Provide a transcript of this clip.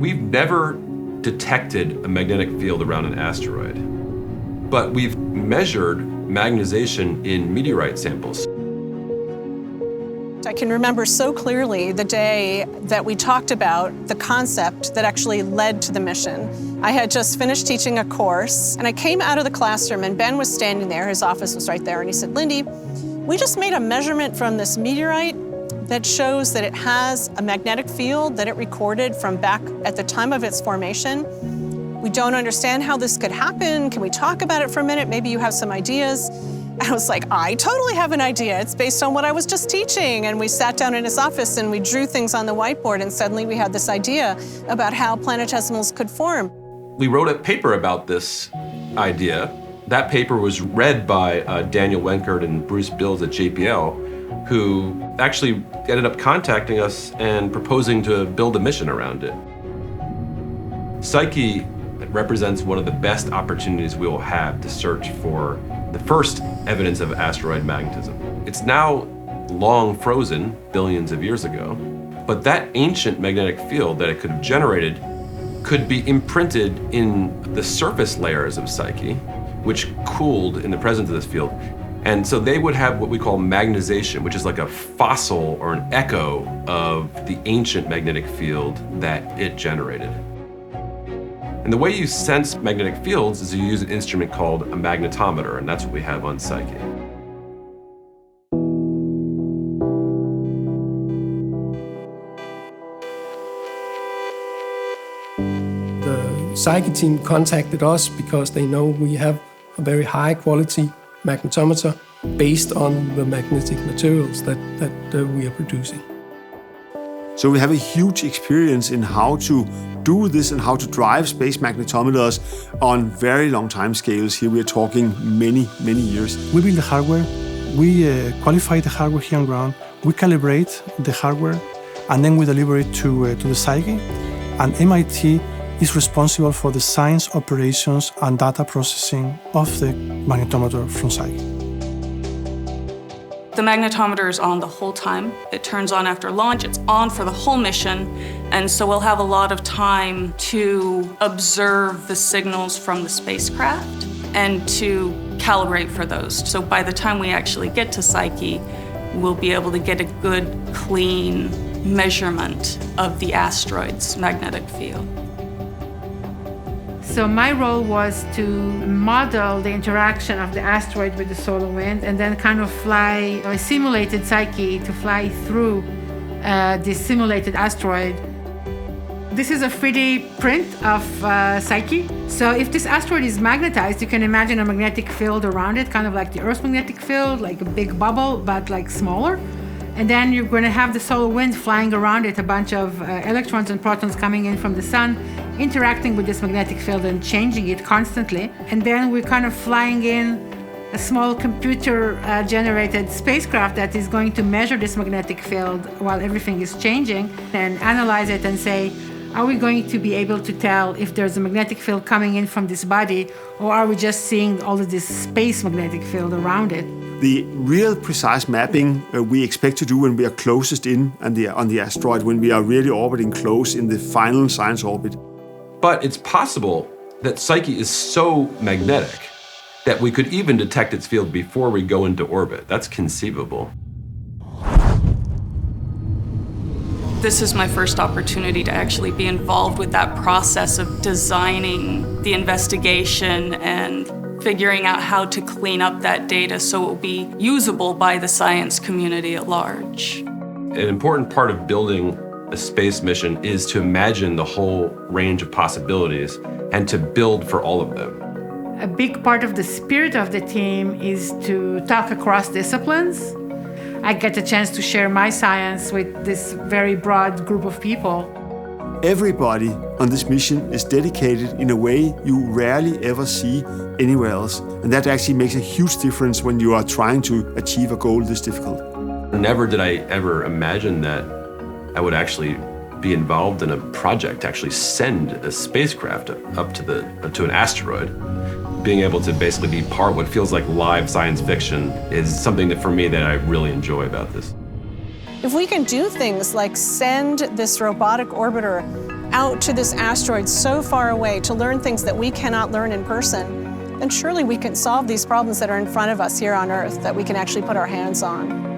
We've never detected a magnetic field around an asteroid, but we've measured magnetization in meteorite samples. I can remember so clearly the day that we talked about the concept that actually led to the mission. I had just finished teaching a course, and I came out of the classroom, and Ben was standing there, his office was right there, and he said, "Lindy, we just made a measurement from this meteorite that shows that it has a magnetic field that it recorded from back at the time of its formation. We don't understand how this could happen. Can we talk about it for a minute? Maybe you have some ideas." I was like, I totally have an idea. It's based on what I was just teaching. And we sat down in his office and we drew things on the whiteboard, and suddenly we had this idea about how planetesimals could form. We wrote a paper about this idea. That paper was read by Daniel Wenkert and Bruce Bills at JPL, who actually ended up contacting us and proposing to build a mission around it. Psyche represents one of the best opportunities we will have to search for the first evidence of asteroid magnetism. It's now long frozen, billions of years ago, but that ancient magnetic field that it could have generated could be imprinted in the surface layers of Psyche, which cooled in the presence of this field. And so they would have what we call magnetization, which is like a fossil or an echo of the ancient magnetic field that it generated. And the way you sense magnetic fields is you use an instrument called a magnetometer, and that's what we have on Psyche. The Psyche team contacted us because they know we have a very high quality magnetometer based on the magnetic materials that we are producing. So we have a huge experience in how to do this and how to drive space magnetometers on very long time scales. Here we are talking many, many years. We build the hardware, we qualify the hardware here on ground, we calibrate the hardware, and then we deliver it to the Psyche. And MIT is responsible for the science, operations, and data processing of the magnetometer from Psyche. The magnetometer is on the whole time. It turns on after launch. It's on for the whole mission. And so we'll have a lot of time to observe the signals from the spacecraft and to calibrate for those. So by the time we actually get to Psyche, we'll be able to get a good, clean measurement of the asteroid's magnetic field. So my role was to model the interaction of the asteroid with the solar wind and then kind of fly, I simulated Psyche to fly through this simulated asteroid. This is a 3D print of Psyche. So if this asteroid is magnetized, you can imagine a magnetic field around it, kind of like the Earth's magnetic field, like a big bubble, but like smaller. And then you're going to have the solar wind flying around it, a bunch of electrons and protons coming in from the sun, interacting with this magnetic field and changing it constantly. And then we're kind of flying in a small computer-generated spacecraft that is going to measure this magnetic field while everything is changing and analyze it and say, are we going to be able to tell if there's a magnetic field coming in from this body, or are we just seeing all of this space magnetic field around it? The real precise mapping we expect to do when we are closest in on the asteroid, when we are really orbiting close in the final science orbit. But it's possible that Psyche is so magnetic that we could even detect its field before we go into orbit. That's conceivable. This is my first opportunity to actually be involved with that process of designing the investigation and figuring out how to clean up that data so it will be usable by the science community at large. An important part of building a space mission is to imagine the whole range of possibilities and to build for all of them. A big part of the spirit of the team is to talk across disciplines. I get a chance to share my science with this very broad group of people. Everybody on this mission is dedicated in a way you rarely ever see anywhere else. And that actually makes a huge difference when you are trying to achieve a goal this difficult. Never did I ever imagine that I would actually be involved in a project to actually send a spacecraft up to an asteroid. Being able to basically be part what feels like live science fiction is something that for me that I really enjoy about this. If we can do things like send this robotic orbiter out to this asteroid so far away to learn things that we cannot learn in person, then surely we can solve these problems that are in front of us here on Earth that we can actually put our hands on.